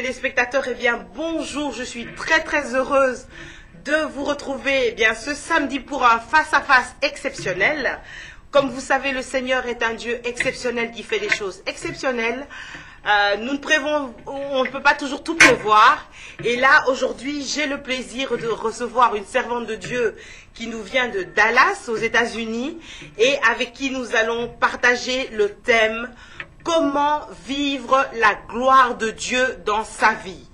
téléspectateurs, eh bien bonjour, je suis très heureuse de vous retrouver ce samedi pour un face-à-face exceptionnel. Comme vous savez, le Seigneur est un Dieu exceptionnel qui fait des choses exceptionnelles. On ne peut pas toujours tout prévoir. Et là, aujourd'hui, j'ai le plaisir de recevoir une servante de Dieu qui nous vient de Dallas, aux États-Unis, et avec qui nous allons partager le thème « Comment vivre la gloire de Dieu dans sa vie ?»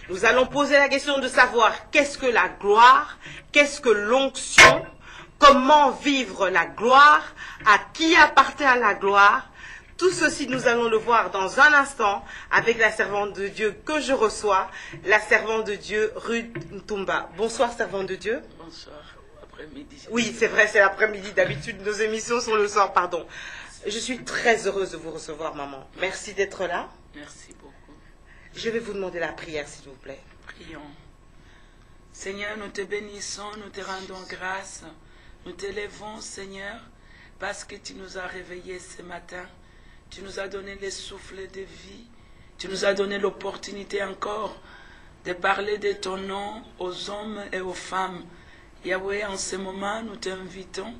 Nous allons poser la question de savoir qu'est-ce que la gloire, qu'est-ce que l'onction, comment vivre la gloire, à qui appartient la gloire. Tout ceci, nous allons le voir dans un instant avec la servante de Dieu que je reçois, la servante de Dieu, Ruth Ntumba. Bonsoir, servante de Dieu. Bonsoir, après-midi. Oui, c'est vrai, c'est l'après-midi. D'habitude, nos émissions sont le soir, pardon. Je suis très heureuse de vous recevoir, maman. Merci d'être là. Merci beaucoup. Je vais vous demander la prière, s'il vous plaît. Prions. Seigneur, nous te bénissons, nous te rendons grâce. Nous t'élèvons, Seigneur, parce que tu nous as réveillés ce matin. Tu nous as donné le souffle de vie. Tu nous as donné l'opportunité encore de parler de ton nom aux hommes et aux femmes. Yahweh, en ce moment, nous t'invitons.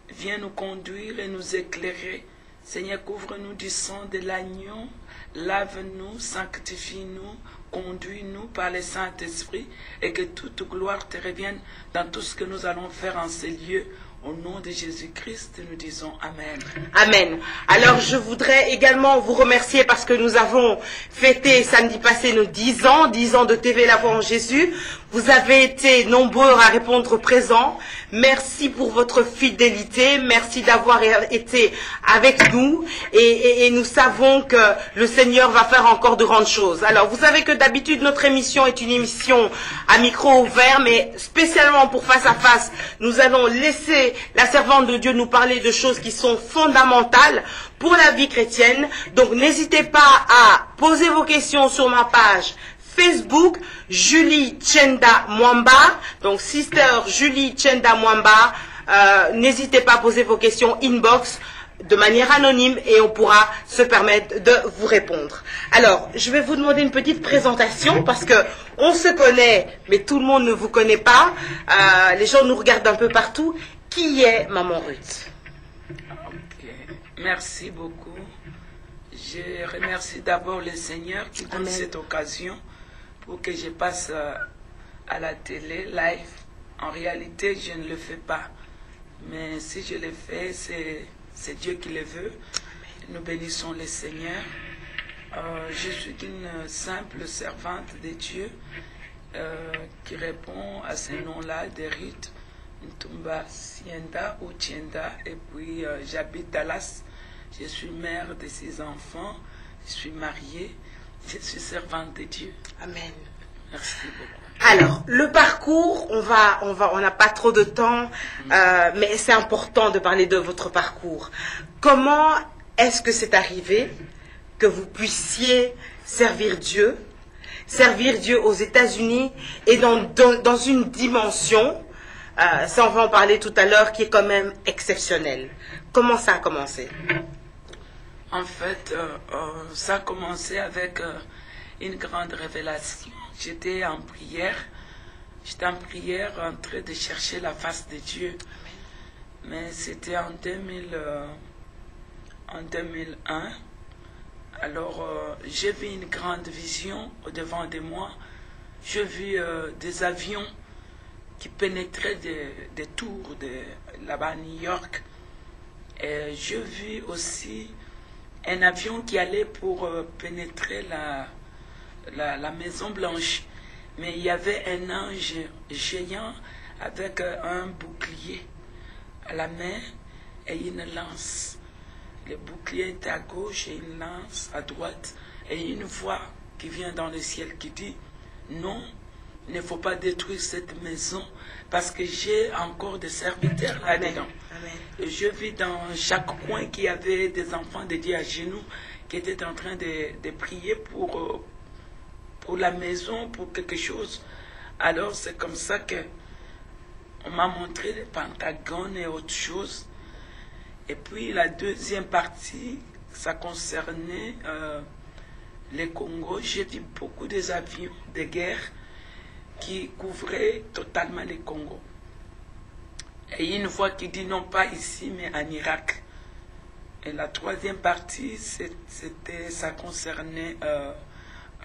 Viens nous conduire et nous éclairer. Seigneur, couvre-nous du sang de l'agneau. Lave-nous, sanctifie-nous, conduis-nous par le Saint-Esprit et que toute gloire te revienne dans tout ce que nous allons faire en ces lieux. Au nom de Jésus-Christ, nous disons Amen. Amen. Alors, je voudrais également vous remercier parce que nous avons fêté samedi passé nos 10 ans de TV La Voix en Jésus. Vous avez été nombreux à répondre présent. Merci pour votre fidélité. Merci d'avoir été avec nous. Et nous savons que le Seigneur va faire encore de grandes choses. Alors, vous savez que d'habitude, notre émission est une émission à micro ouvert, mais spécialement pour Face à Face, nous allons laisser la servante de Dieu nous parler de choses qui sont fondamentales pour la vie chrétienne. Donc, n'hésitez pas à poser vos questions sur ma page Facebook, Julie Chenda Mwamba. Donc, Sister Julie Chenda Mwamba. N'hésitez pas à poser vos questions inbox de manière anonyme et on pourra se permettre de vous répondre. Alors, je vais vous demander une petite présentation parce que on se connaît, mais tout le monde ne vous connaît pas. Les gens nous regardent un peu partout. Qui est Maman Ruth? Ok, merci beaucoup. Je remercie d'abord le Seigneur qui donne cette occasion pour que je passe à la télé live. En réalité, je ne le fais pas. Mais si je le fais, c'est Dieu qui le veut. Nous bénissons le Seigneur. Je suis une simple servante de Dieu qui répond à ce nom-là de Ruth Ntumba Sienda ou Tienda. Et puis j'habite Dallas. Je suis mère de 6 enfants. Je suis mariée. Je suis servante de Dieu. Amen. Merci beaucoup. Alors, le parcours, on n'a pas trop de temps, mais c'est important de parler de votre parcours. Comment est-ce que c'est arrivé que vous puissiez servir Dieu aux États-Unis et dans une dimension, ça on va en parler tout à l'heure, qui est quand même exceptionnelle. Comment ça a commencé? En fait, ça a commencé avec une grande révélation. J'étais en prière en train de chercher la face de Dieu. Mais c'était en 2001. Alors, j'ai vu une grande vision au-devant de moi. J'ai vu des avions qui pénétraient des tours là-bas à New York. Et j'ai vu aussi un avion qui allait pour pénétrer la Maison Blanche. Mais il y avait un ange géant avec un bouclier à la main et une lance. Le bouclier était à gauche et une lance à droite. Et une voix qui vient dans le ciel qui dit « Non, il ne faut pas détruire cette maison parce que j'ai encore des serviteurs là-dedans. » Et je vis dans chaque coin qu'il y avait des enfants de Dieu à genoux qui étaient en train de prier pour la maison, pour quelque chose. Alors c'est comme ça que on m'a montré les Pentagones et autre chose. Et puis la deuxième partie, ça concernait le Congo, j'ai vu beaucoup des avions de guerre qui couvraient totalement le Congo. Et une fois qu'il dit non pas ici, mais en Irak. Et la troisième partie, ça concernait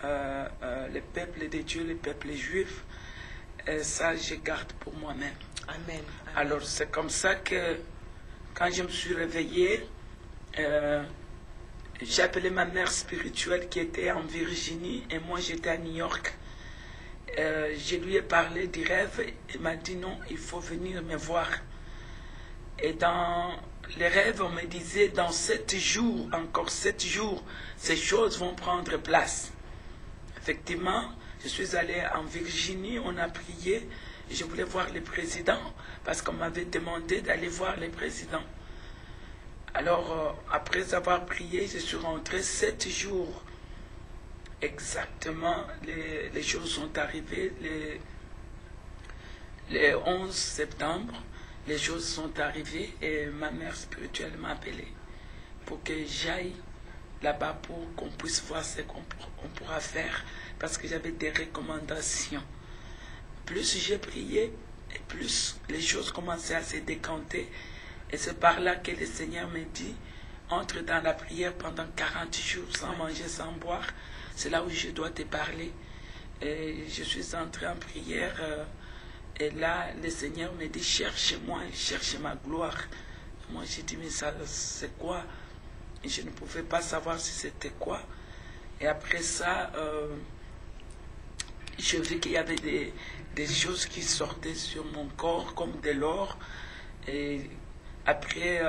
le peuple de Dieu, le peuple juif. Et ça, je garde pour moi-même. Amen. Alors, c'est comme ça que, quand je me suis réveillée, j'ai appelé ma mère spirituelle qui était en Virginie et moi, j'étais à New York. Je lui ai parlé du rêve. Il m'a dit non, il faut venir me voir. Et dans les rêves, on me disait, dans 7 jours, encore 7 jours, ces choses vont prendre place. Effectivement, je suis allé en Virginie, on a prié, et je voulais voir le président, parce qu'on m'avait demandé d'aller voir le président. Alors, après avoir prié, je suis rentré 7 jours. Exactement, les choses sont arrivées. Le 11 septembre, les choses sont arrivées et ma mère spirituelle m'a appelé pour que j'aille là-bas pour qu'on puisse voir ce qu'on pourra faire, parce que j'avais des recommandations. Plus j'ai prié, et plus les choses commençaient à se décanter. Et c'est par là que le Seigneur me dit, entre dans la prière pendant 40 jours sans manger, sans boire. C'est là où je dois te parler. Et je suis entré en prière. Et là, le Seigneur me dit, cherche-moi, cherche ma gloire. Moi, j'ai dit, mais ça, c'est quoi? Et je ne pouvais pas savoir si c'était quoi. Et après ça, je vis qu'il y avait des choses qui sortaient sur mon corps, comme de l'or. Et après,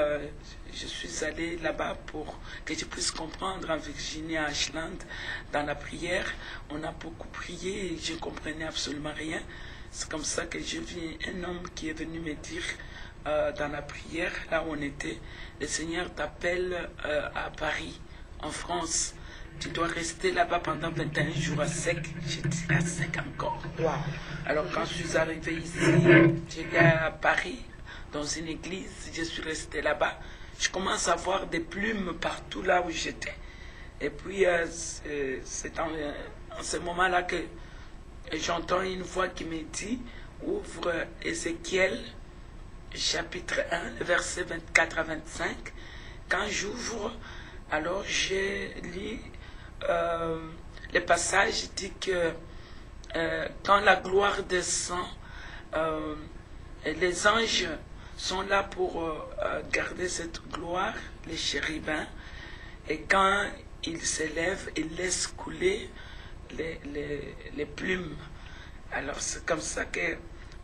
je suis allé là-bas pour que je puisse comprendre en Virginie, à Ashland, dans la prière. On a beaucoup prié et je ne comprenais absolument rien. C'est comme ça que j'ai vu un homme qui est venu me dire dans la prière, là où on était, le Seigneur t'appelle à Paris, en France. Tu dois rester là-bas pendant 21 jours à sec. J'étais à sec encore. Wow. Alors quand je suis arrivé ici, j'étais à Paris, dans une église, je suis resté là-bas. Je commence à voir des plumes partout là où j'étais. Et puis c'est en ce moment-là que j'entends une voix qui me dit, ouvre Ézéchiel, chapitre 1, versets 24 à 25. Quand j'ouvre, alors j'ai lu le passage dit que quand la gloire descend, les anges sont là pour garder cette gloire, les chérubins, et quand ils s'élèvent, ils laissent couler les plumes. Alors c'est comme ça que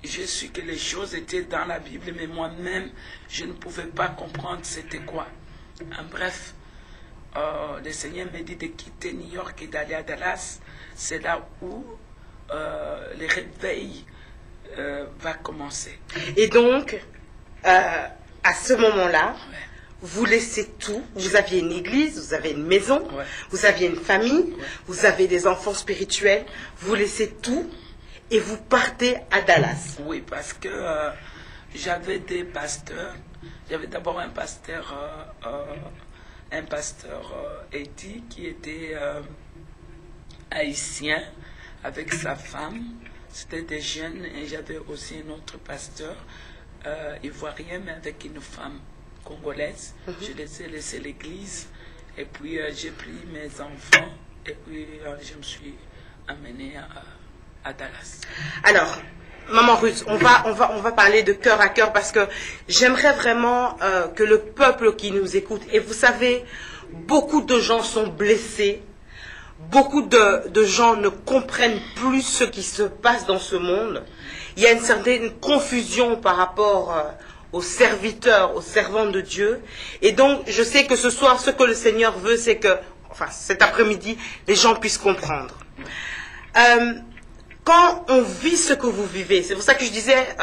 j'ai su que les choses étaient dans la Bible, mais moi-même, je ne pouvais pas comprendre c'était quoi. En bref, le Seigneur me dit de quitter New York et d'aller à Dallas. C'est là où le réveil va commencer. Et donc, à ce moment-là, vous laissez tout. Vous aviez une église, vous avez une maison, vous aviez une famille, vous avez des enfants spirituels. Vous laissez tout et vous partez à Dallas. Oui, parce que j'avais des pasteurs. J'avais d'abord un pasteur Eddie qui était haïtien avec sa femme. C'était des jeunes, et j'avais aussi un autre pasteur ivoirien, mais avec une femme congolaise. Je les ai laissés l'église, et puis j'ai pris mes enfants, et puis je me suis amené à Dallas. Alors, Maman Ruth, on va parler de cœur à cœur, parce que j'aimerais vraiment que le peuple qui nous écoute, et vous savez, beaucoup de gens sont blessés, beaucoup de gens ne comprennent plus ce qui se passe dans ce monde. Il y a une certaine confusion par rapport aux serviteurs, aux servants de Dieu. Et donc, je sais que ce soir, ce que le Seigneur veut, c'est que, enfin, cet après-midi, les gens puissent comprendre. Quand on vit ce que vous vivez, c'est pour ça que je disais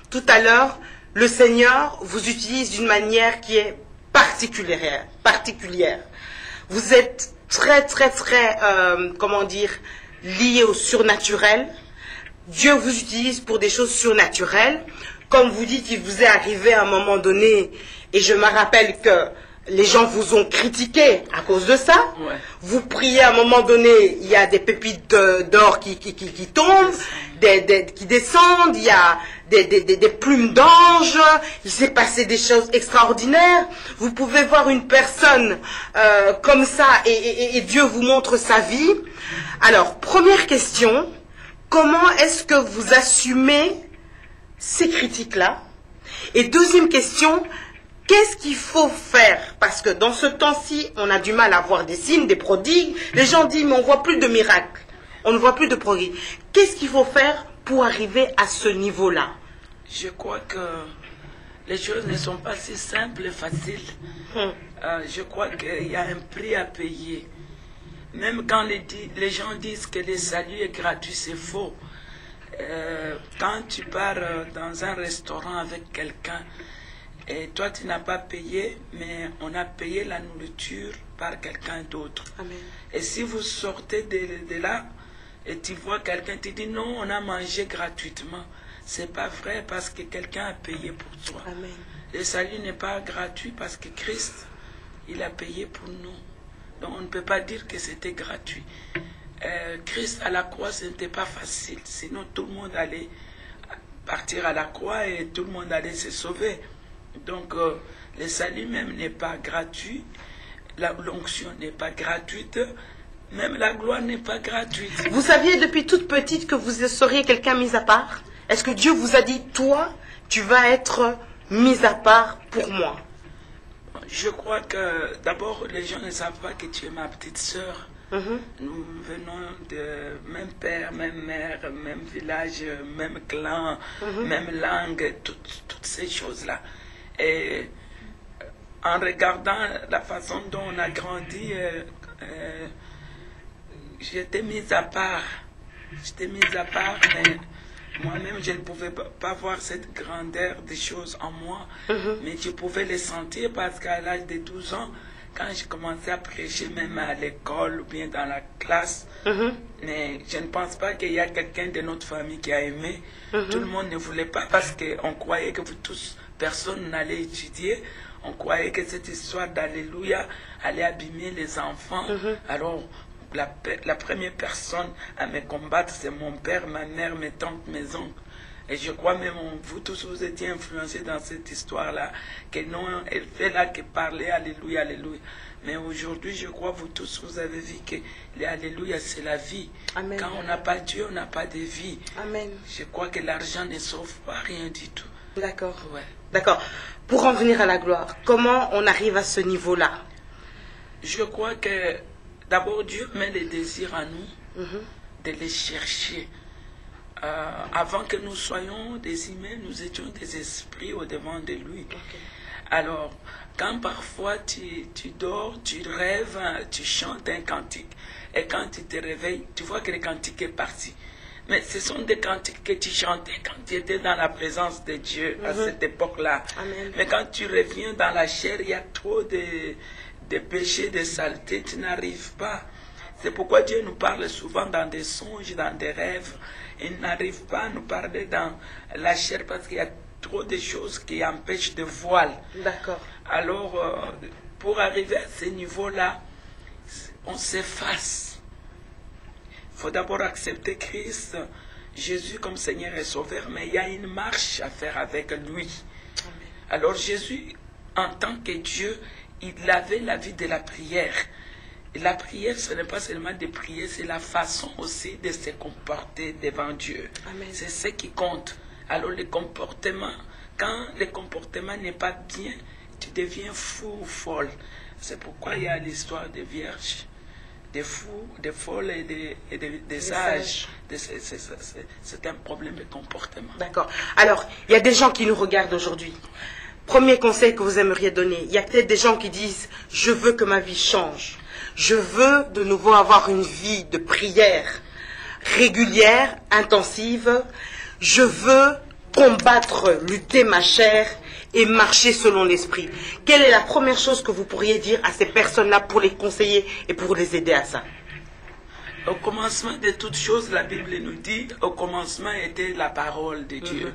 tout à l'heure, le Seigneur vous utilise d'une manière qui est particulière. Vous êtes très, comment dire, lié au surnaturel. Dieu vous utilise pour des choses surnaturelles. Comme vous dites, il vous est arrivé à un moment donné, et je me rappelle que les gens vous ont critiqué à cause de ça. Ouais. Vous priez à un moment donné, il y a des pépites d'or qui tombent, qui descendent, il y a des plumes d'ange, il s'est passé des choses extraordinaires. Vous pouvez voir une personne comme ça et Dieu vous montre sa vie. Alors, première question, comment est-ce que vous assumez ces critiques-là? Et deuxième question, qu'est-ce qu'il faut faire? Parce que dans ce temps-ci, on a du mal à voir des signes, des prodigues. Les gens disent, mais on ne voit plus de miracles. On ne voit plus de prodigues. Qu'est-ce qu'il faut faire pour arriver à ce niveau-là? Je crois que les choses ne sont pas si simples et faciles. Je crois qu'il y a un prix à payer. Même quand les gens disent que le salut est gratuit, c'est faux. Quand tu pars dans un restaurant avec quelqu'un, et toi tu n'as pas payé, mais on a payé la nourriture par quelqu'un d'autre. Et si vous sortez de là, et tu vois quelqu'un, tu dis non, on a mangé gratuitement. C'est pas vrai parce que quelqu'un a payé pour toi. Amen. Le salut n'est pas gratuit parce que Christ, il a payé pour nous. Donc on ne peut pas dire que c'était gratuit. Christ à la croix, ce n'était pas facile. Sinon tout le monde allait partir à la croix et tout le monde allait se sauver. Donc le salut même n'est pas gratuit. L'onction n'est pas gratuite. Même la gloire n'est pas gratuite. Vous saviez depuis toute petite que vous seriez quelqu'un mis à part? Est-ce que Dieu vous a dit, toi, tu vas être mis à part pour moi? Je crois que d'abord, les gens ne savent pas que tu es ma petite sœur. Nous venons de même père, même mère, même village, même clan, même langue, toutes ces choses-là. Et en regardant la façon dont on a grandi, j'étais mise à part. J'étais mise à part, mais moi-même, je ne pouvais pas voir cette grandeur des choses en moi, mais je pouvais les sentir parce qu'à l'âge de 12 ans, quand j'ai commencé à prêcher, même à l'école ou bien dans la classe, mais je ne pense pas qu'il y a quelqu'un de notre famille qui a aimé. Tout le monde ne voulait pas parce qu'on croyait que vous tous, personne n'allait étudier. On croyait que cette histoire d'Alléluia allait abîmer les enfants. Alors, la première personne à me combattre, c'est mon père, ma mère, mes tantes, mes oncles. Et je crois même, vous tous, vous étiez influencés dans cette histoire-là, que non, elle fait là que parler, Alléluia, Alléluia. Mais aujourd'hui, je crois, vous tous, vous avez vu que l'Alléluia, c'est la vie. Amen. Quand on n'a pas Dieu, on n'a pas de vie. Amen. Je crois que l'argent ne sauve pas rien du tout. D'accord. Ouais. D'accord. Pour en venir à la gloire, comment on arrive à ce niveau-là? Je crois que d'abord, Dieu met les désirs à nous, de les chercher. Avant que nous soyons des humains, nous étions des esprits au-devant de lui. Alors, quand parfois tu dors, tu rêves, tu chantes un cantique, et quand tu te réveilles, tu vois que le cantique est parti. Mais ce sont des cantiques que tu chantais quand tu étais dans la présence de Dieu à cette époque-là. Mais quand tu reviens dans la chair, il y a trop de péchés, de saletés, tu n'arrives pas. C'est pourquoi Dieu nous parle souvent dans des songes, dans des rêves. Il n'arrive pas à nous parler dans la chair parce qu'il y a trop de choses qui empêchent de voir. D'accord. Alors, pour arriver à ce niveau-là, on s'efface. Il faut d'abord accepter Christ, Jésus comme Seigneur et Sauveur, mais il y a une marche à faire avec lui. Alors Jésus, en tant que Dieu, il avait la vie de la prière. Et la prière, ce n'est pas seulement de prier, c'est la façon aussi de se comporter devant Dieu. C'est ce qui compte. Alors le comportement, quand le comportement n'est pas bien, tu deviens fou ou folle. C'est pourquoi il y a l'histoire des vierges, des fous, des folles et des sages. C'est un problème de comportement. D'accord. Alors, il y a des gens qui nous regardent aujourd'hui. Premier conseil que vous aimeriez donner, il y a peut-être des gens qui disent « Je veux que ma vie change. Je veux de nouveau avoir une vie de prière régulière, intensive. Je veux combattre, lutter ma chair et marcher selon l'esprit. » Quelle est la première chose que vous pourriez dire à ces personnes-là pour les conseiller et pour les aider à ça? Au commencement de toutes choses, la Bible nous dit, au commencement était la parole de Dieu.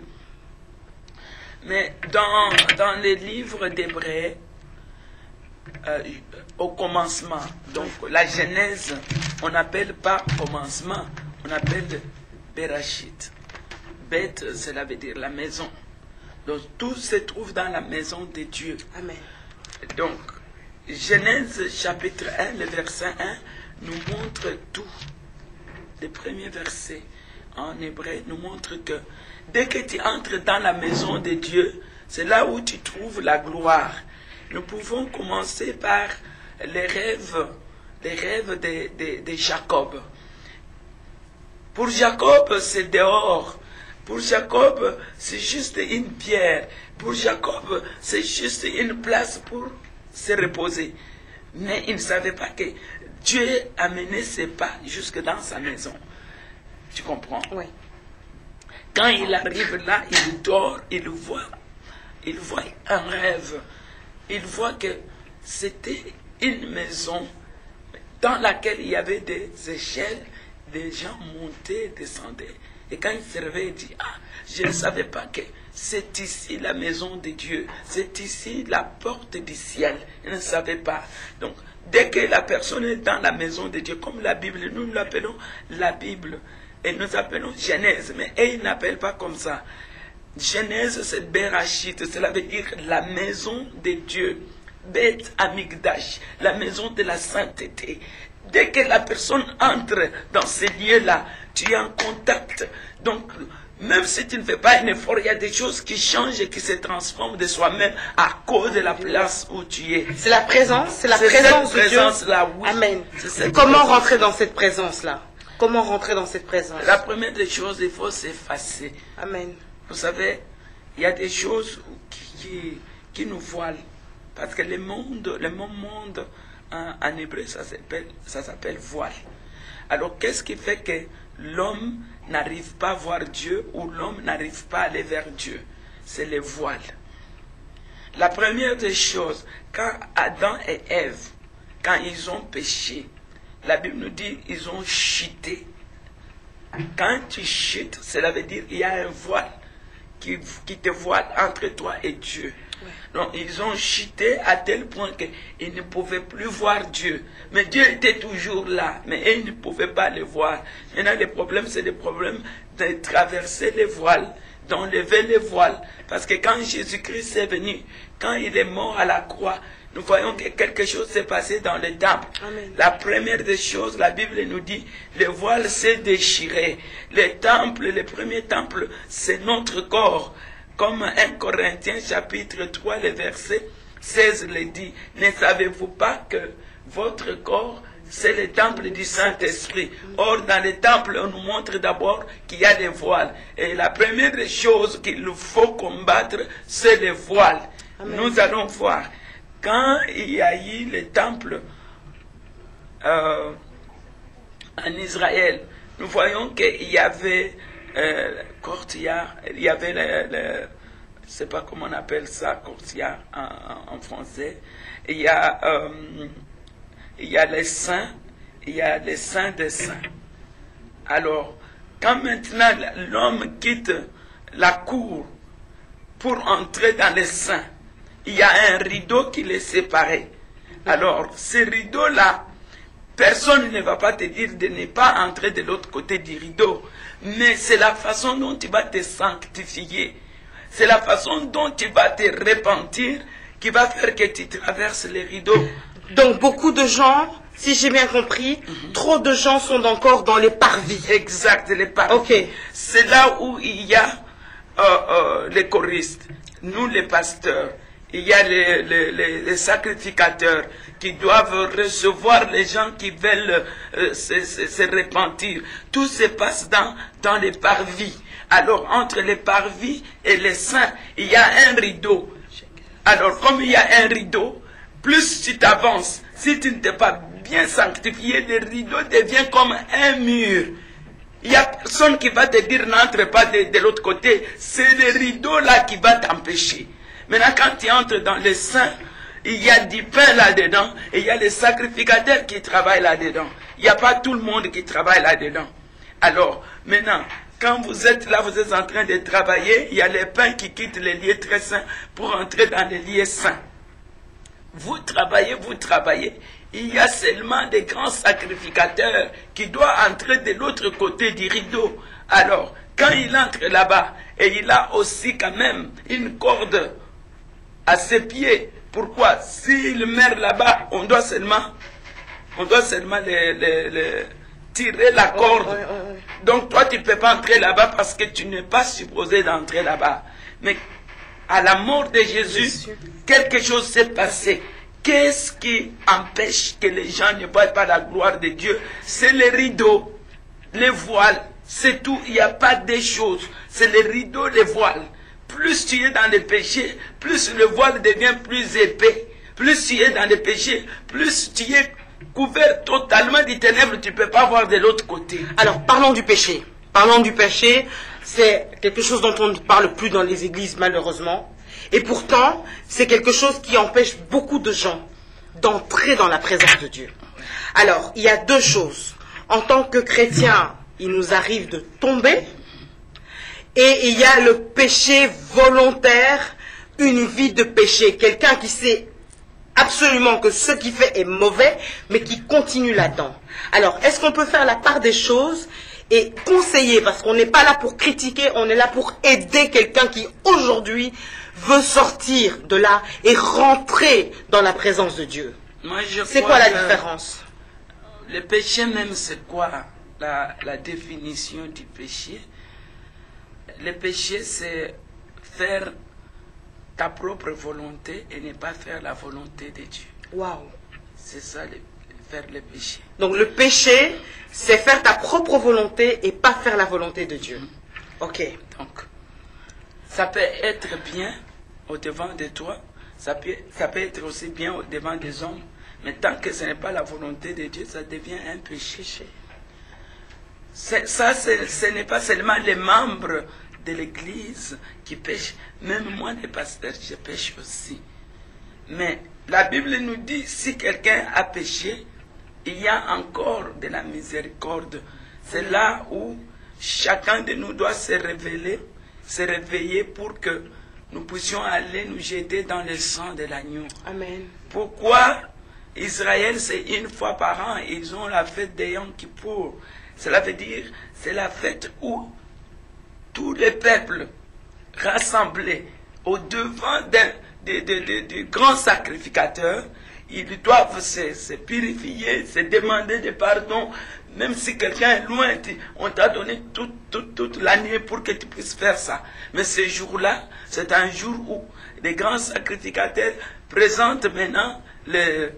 Mais dans les livres d'Hébreux, au commencement. Donc la Genèse, on n'appelle pas commencement, on appelle Berachit. Beth, cela veut dire la maison. Donc tout se trouve dans la maison de Dieu. Amen. Donc Genèse chapitre 1, le verset 1 nous montre tout. Le premier verset en hébreu nous montre que dès que tu entres dans la maison de Dieu, c'est là où tu trouves la gloire. Nous pouvons commencer par les rêves de Jacob. Pour Jacob, c'est dehors. Pour Jacob, c'est juste une pierre. Pour Jacob, c'est juste une place pour se reposer. Mais il ne savait pas que Dieu a mené ses pas jusque dans sa maison. Tu comprends? Oui. Quand il arrive là, il dort, il voit un rêve. Il voit que c'était une maison dans laquelle il y avait des échelles, des gens montaient, descendaient. Et quand il se réveille, il dit, ah, je ne savais pas que c'est ici la maison de Dieu, c'est ici la porte du ciel. Il ne savait pas. Donc, dès que la personne est dans la maison de Dieu, comme la Bible, nous l'appelons la Bible, et nous appelons Genèse, mais ils n'appellent pas comme ça. Genèse, c'est Berachit, cela veut dire la maison de Dieu. Beth Amikdash, la maison de la sainteté. Dès que la personne entre dans ces lieux-là, tu es en contact. Donc, même si tu ne fais pas un effort, il y a des choses qui changent et qui se transforment de soi-même à cause de la place où tu es. C'est la présence, de présence Dieu. Là, oui. Amen. Comment rentrer dans cette présence-là? Comment rentrer dans cette présence? La première des choses, il faut s'effacer. Amen. Vous savez, il y a des choses qui nous voilent. Parce que le même monde, en hébreu, ça s'appelle voile. Alors, qu'est-ce qui fait que l'homme n'arrive pas à voir Dieu ou l'homme n'arrive pas à aller vers Dieu? C'est le voile. La première des choses, quand Adam et Ève, quand ils ont péché, la Bible nous dit ils ont chuté. Quand tu chutes, cela veut dire qu'il y a un voile qui te voile entre toi et Dieu. Donc ils ont chuté à tel point qu'ils ne pouvaient plus voir Dieu. Mais Dieu était toujours là, mais ils ne pouvaient pas le voir. Maintenant le problème, c'est le problème de traverser les voiles, d'enlever les voiles. Parce que quand Jésus-Christ est venu, quand il est mort à la croix, nous voyons que quelque chose s'est passé dans le temple. Amen. La première des choses, la Bible nous dit, le voile s'est déchiré. Le premier temple, c'est notre corps. Comme 1 Corinthiens chapitre 3, le verset 16 le dit, ne savez-vous pas que votre corps, c'est le temple du Saint-Esprit? Or, dans le temple, on nous montre d'abord qu'il y a des voiles. Et la première des choses qu'il faut combattre, c'est les voiles. Amen. Nous allons voir. Quand il y a eu le temple en Israël, nous voyons qu'il y avait courtière, il y avait je ne sais pas comment on appelle ça, courtière en français. Il y a les saints, il y a les saints des saints. Alors, quand maintenant l'homme quitte la cour pour entrer dans les saints, il y a un rideau qui les sépare. Alors, ce rideau-là, personne ne va pas te dire de ne pas entrer de l'autre côté du rideau. Mais c'est la façon dont tu vas te sanctifier. C'est la façon dont tu vas te repentir qui va faire que tu traverses les rideaux. Donc, beaucoup de gens, si j'ai bien compris, trop de gens sont encore dans les parvis. Exact, les parvis. Ok. C'est là où il y a les choristes, nous les pasteurs. Il y a les sacrificateurs qui doivent recevoir les gens qui veulent se repentir. Tout se passe dans les parvis. Alors, entre les parvis et les saints, il y a un rideau. Alors, comme il y a un rideau, plus tu t'avances, si tu ne t'es pas bien sanctifié, le rideau devient comme un mur. Il n'y a personne qui va te dire n'entre pas de l'autre côté. C'est le rideau là qui va t'empêcher. Maintenant, quand tu entres dans les saints, il y a du pain là-dedans et il y a les sacrificateurs qui travaillent là-dedans. Il n'y a pas tout le monde qui travaille là-dedans. Alors, maintenant, quand vous êtes là, vous êtes en train de travailler, il y a les pains qui quittent les lieux très saints pour entrer dans les lieux saints. vous travaillez. Il y a seulement des grands sacrificateurs qui doivent entrer de l'autre côté du rideau. Alors, quand il entre là-bas, et il a aussi quand même une corde à ses pieds. Pourquoi? S'il meurt là-bas, on doit seulement tirer la corde. Donc toi, tu ne peux pas entrer là-bas parce que tu n'es pas supposé d'entrer là-bas. Mais à la mort de Jésus, quelque chose s'est passé. Qu'est-ce qui empêche que les gens ne voient pas la gloire de Dieu? C'est les rideaux, les voiles, c'est tout. Il n'y a pas des choses. C'est les rideaux, les voiles. Plus tu es dans le péché, plus le voile devient plus épais. Plus tu es dans le péché, plus tu es couvert totalement des ténèbres, tu ne peux pas voir de l'autre côté. Alors, parlons du péché. Parlons du péché, c'est quelque chose dont on ne parle plus dans les églises, malheureusement. Et pourtant, c'est quelque chose qui empêche beaucoup de gens d'entrer dans la présence de Dieu. Alors, il y a deux choses. En tant que chrétien, il nous arrive de tomber. Et il y a le péché volontaire, une vie de péché. Quelqu'un qui sait absolument que ce qu'il fait est mauvais, mais qui continue là-dedans. Alors, est-ce qu'on peut faire la part des choses et conseiller, parce qu'on n'est pas là pour critiquer, on est là pour aider quelqu'un qui aujourd'hui veut sortir de là et rentrer dans la présence de Dieu? C'est quoi la différence? Le péché même, c'est quoi la définition du péché? Le péché, c'est faire ta propre volonté et ne pas faire la volonté de Dieu. Waouh! C'est ça, faire le péché. Donc le péché, c'est faire ta propre volonté et pas faire la volonté de Dieu. Ok. Donc, ça peut être bien au devant de toi, ça peut être aussi bien au devant des hommes, mais tant que ce n'est pas la volonté de Dieu, ça devient un péché. Ce n'est pas seulement les membres de l'église qui pêchent, même moi, les pasteurs, je pêche aussi. Mais la Bible nous dit, si quelqu'un a péché, il y a encore de la miséricorde. C'est là où chacun de nous doit se réveiller pour que nous puissions aller nous jeter dans le sang de l'agneau. Amen. Pourquoi Israël, c'est une fois par an, ils ont la fête de Yom Kippour. Cela veut dire, c'est la fête où tous les peuples rassemblés au devant du grand sacrificateur, ils doivent se purifier, se demander de pardon. Même si quelqu'un est loin, on t'a donné toute l'année pour que tu puisses faire ça. Mais ce jour-là, c'est un jour où les grands sacrificateurs présentent maintenant le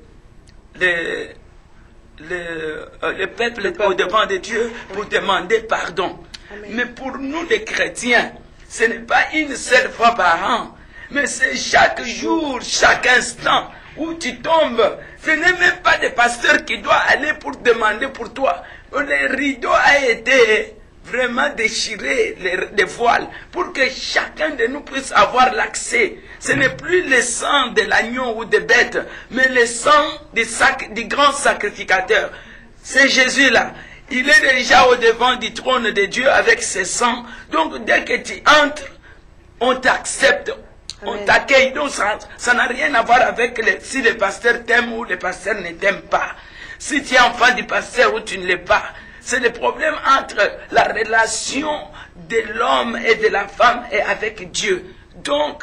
peuple au devant de Dieu pour demander pardon. Amen. Mais pour nous les chrétiens, ce n'est pas une seule fois par an, mais c'est chaque jour, chaque instant où tu tombes. Ce n'est même pas des pasteurs qui doivent aller pour demander pour toi. Le rideau a été vraiment déchiré, les voiles, pour que chacun de nous puisse avoir l'accès. Ce n'est plus le sang de l'agneau ou des bêtes, mais le sang du grand sacrificateur. C'est Jésus-là. Il est déjà au devant du trône de Dieu avec ses sangs. Donc dès que tu entres, on t'accepte, on t'accueille. Donc ça n'a rien à voir avec si le pasteur t'aime ou le pasteur ne t'aime pas. Si tu es enfant du pasteur ou tu ne l'es pas. C'est le problème entre la relation de l'homme et de la femme et avec Dieu. Donc,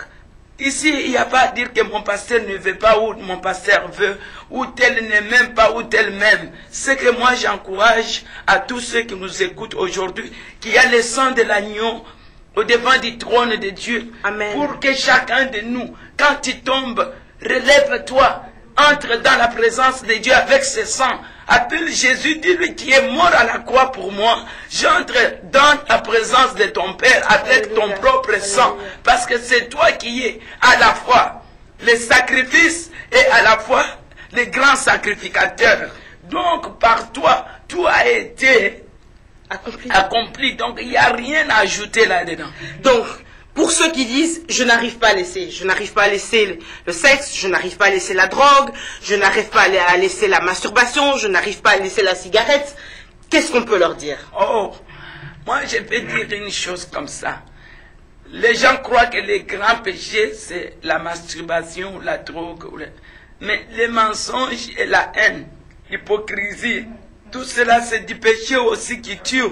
ici, il n'y a pas à dire que mon pasteur ne veut pas ou mon pasteur veut, ou tel ne m'aime pas ou tel m'aime. C'est que moi j'encourage à tous ceux qui nous écoutent aujourd'hui qu'il y a le sang de l'agneau au devant du trône de Dieu. Amen. Pour que chacun de nous, quand tu tombes, relève-toi, entre dans la présence de Dieu avec ses sangs. Appelle Jésus, dis-lui qui est mort à la croix pour moi. J'entre dans la présence de ton Père avec ton propre sang. Parce que c'est toi qui es à la fois le sacrifice et à la fois le grand sacrificateur. Donc par toi, tout a été accompli. Donc il n'y a rien à ajouter là-dedans. Donc, pour ceux qui disent, je n'arrive pas à laisser le sexe, je n'arrive pas à laisser la drogue, je n'arrive pas à laisser la masturbation, je n'arrive pas à laisser la cigarette, qu'est-ce qu'on peut leur dire? Oh, moi je peux dire une chose comme ça. les gens croient que les grands péchés, c'est la masturbation, la drogue. Mais les mensonges et la haine, l'hypocrisie, tout cela, c'est du péché aussi qui tue.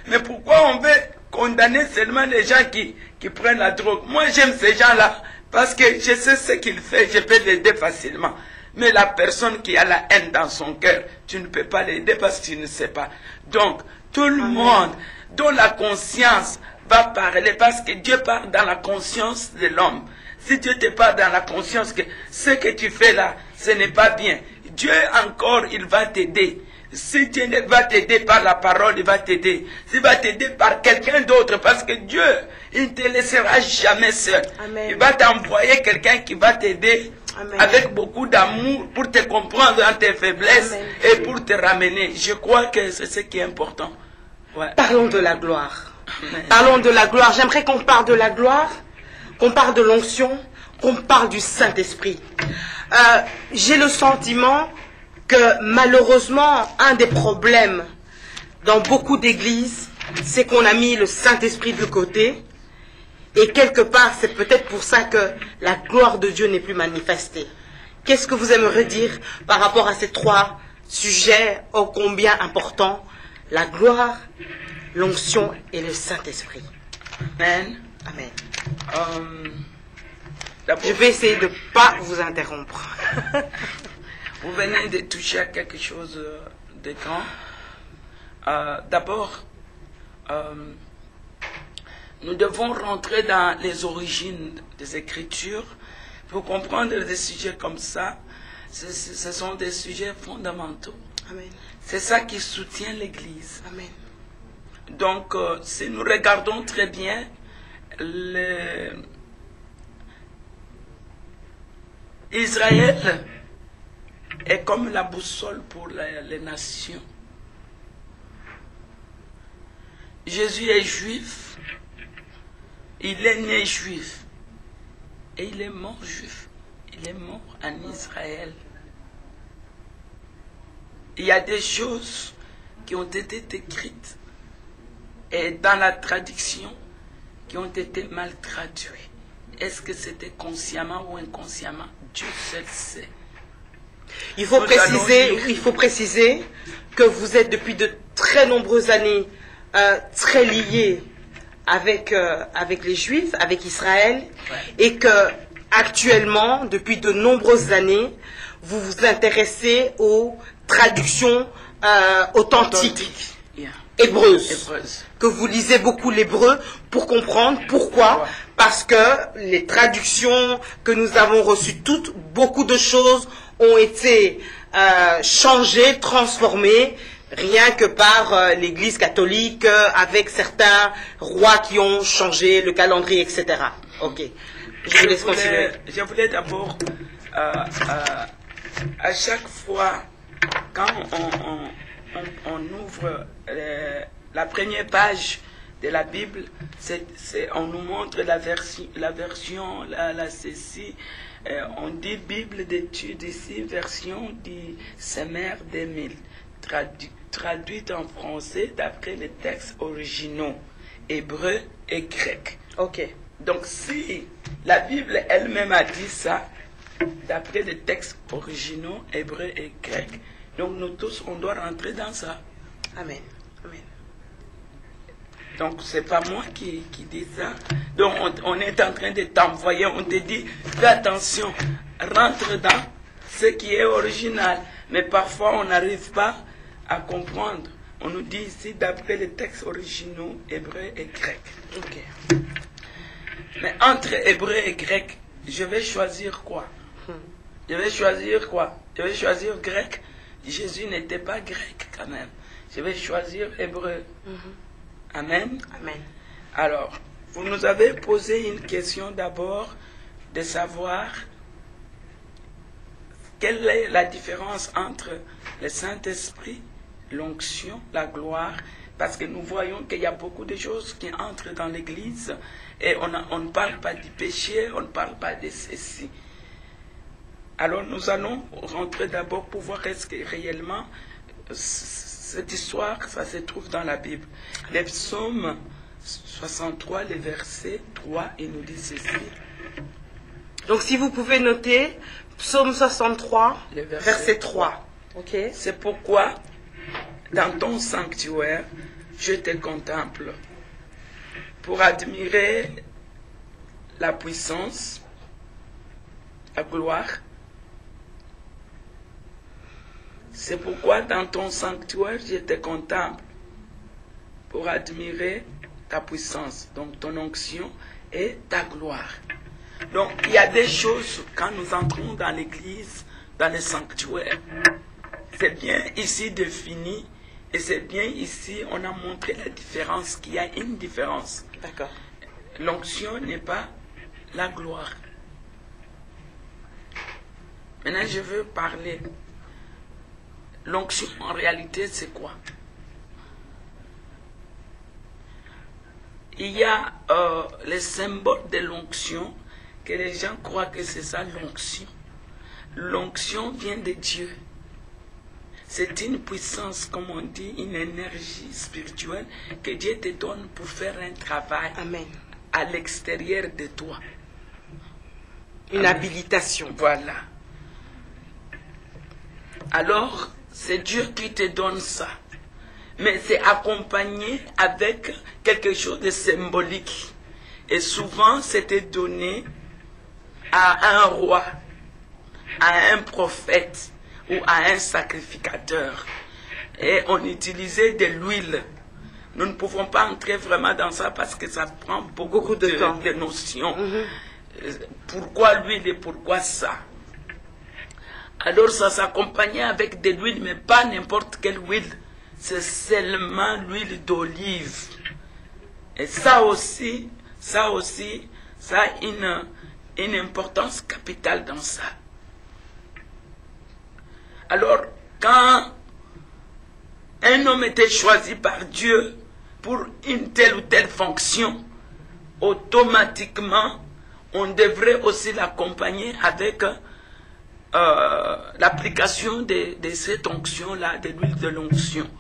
Mais pourquoi on veut condamner seulement les gens qui prennent la drogue? Moi, j'aime ces gens-là parce que je sais ce qu'ils font, je peux l'aider facilement. Mais la personne qui a la haine dans son cœur, tu ne peux pas l'aider parce que tu ne sais pas. Donc, tout le monde dont la conscience va parler, parce que Dieu parle dans la conscience de l'homme. Si Dieu te parle dans la conscience que ce que tu fais là, ce n'est pas bien, Dieu encore, il va t'aider. Si Dieu va t'aider par la parole, il va t'aider. S'il va t'aider par quelqu'un d'autre, parce que Dieu, il ne te laissera jamais seul. Amen. Il va t'envoyer quelqu'un qui va t'aider avec beaucoup d'amour pour te comprendre dans tes faiblesses. Amen. Et pour te ramener. Je crois que c'est ce qui est important. Ouais. Parlons de la gloire. Amen. Parlons de la gloire. J'aimerais qu'on parle de la gloire, qu'on parle de l'onction, qu'on parle du Saint-Esprit. J'ai le sentiment que malheureusement, un des problèmes dans beaucoup d'églises, c'est qu'on a mis le Saint-Esprit de côté. Et quelque part, c'est peut-être pour ça que la gloire de Dieu n'est plus manifestée. Qu'est-ce que vous aimeriez dire par rapport à ces trois sujets ô combien importants? La gloire, l'onction et le Saint-Esprit. Amen. Amen. Je vais essayer de ne pas vous interrompre. Vous venez de toucher à quelque chose de grand. D'abord, nous devons rentrer dans les origines des Écritures pour comprendre des sujets comme ça. Ce sont des sujets fondamentaux. Amen. C'est ça qui soutient l'Église. Amen. Donc, si nous regardons très bien, Israël est comme la boussole pour les nations. Jésus est juif, il est né juif et il est mort juif. Il est mort en Israël. Il y a des choses qui ont été écrites et dans la traduction qui ont été mal traduites. Est-ce que c'était consciemment ou inconsciemment? Dieu seul sait. Il faut préciser que vous êtes depuis de très nombreuses années très liés avec les Juifs, avec Israël, et que actuellement, depuis de nombreuses années, vous vous intéressez aux traductions authentiques, hébreuses, que vous lisez beaucoup l'hébreu pour comprendre pourquoi. Parce que les traductions que nous avons reçues toutes, beaucoup de choses ont été changées, transformées, rien que par l'Église catholique, avec certains rois qui ont changé le calendrier, etc. Ok. Je vous laisse continuer. Je voulais d'abord, à chaque fois, quand on ouvre la première page de la Bible, on nous montre la version, la ceci, on dit Bible d'études ici, version du Semmer 2000, traduite en français d'après les textes originaux, hébreu et grec. Ok. Donc si la Bible elle-même a dit ça, d'après les textes originaux, hébreu et grec, donc nous tous, on doit rentrer dans ça. Amen. Amen. Donc, ce n'est pas moi qui dis ça. Donc, on est en train de t'envoyer, on te dit, fais attention, rentre dans ce qui est original. Mais parfois, on n'arrive pas à comprendre. On nous dit ici, d'après les textes originaux, hébreu et grec. Ok. Mais entre hébreu et grec, je vais choisir quoi? Je vais choisir quoi? Je vais choisir grec. Jésus n'était pas grec quand même. Je vais choisir hébreu. Amen. Amen. Alors, vous nous avez posé une question d'abord de savoir quelle est la différence entre le Saint-Esprit, l'onction, la gloire, parce que nous voyons qu'il y a beaucoup de choses qui entrent dans l'Église et on ne parle pas du péché, on ne parle pas de ceci. Alors nous allons rentrer d'abord pour voir est-ce que réellement cette histoire, ça se trouve dans la Bible. Les psaumes 63, le verset 3, il nous dit ceci. Donc si vous pouvez noter, psaume 63, verset 3. Ok. C'est pourquoi, dans ton sanctuaire, je te contemple, pour admirer la puissance, la gloire. C'est pourquoi dans ton sanctuaire, je te contemple, pour admirer ta puissance, donc ton onction et ta gloire. Donc, il y a des choses, quand nous entrons dans l'église, dans le sanctuaire, c'est bien ici défini, et c'est bien ici, on a montré la différence, qu'il y a une différence. D'accord. L'onction n'est pas la gloire. Maintenant, je veux parler. L'onction, en réalité, c'est quoi? Il y a les symboles de l'onction, que les gens croient que c'est ça l'onction. L'onction vient de Dieu. C'est une puissance, comme on dit, une énergie spirituelle que Dieu te donne pour faire un travail. Amen. À l'extérieur de toi. Une habilitation. Voilà. Alors, c'est Dieu qui te donne ça. Mais c'est accompagné avec quelque chose de symbolique. Et souvent, c'était donné à un roi, à un prophète ou à un sacrificateur. Et on utilisait de l'huile. Nous ne pouvons pas entrer vraiment dans ça parce que ça prend beaucoup de temps, de notions. Pourquoi l'huile et pourquoi ça? Alors ça s'accompagnait avec de l'huile, mais pas n'importe quelle huile. C'est seulement l'huile d'olive. Et ça aussi, ça a une importance capitale dans ça. Alors, quand un homme était choisi par Dieu pour une telle ou telle fonction, automatiquement, on devrait aussi l'accompagner avec l'application de cette onction-là, de l'huile de l'onction.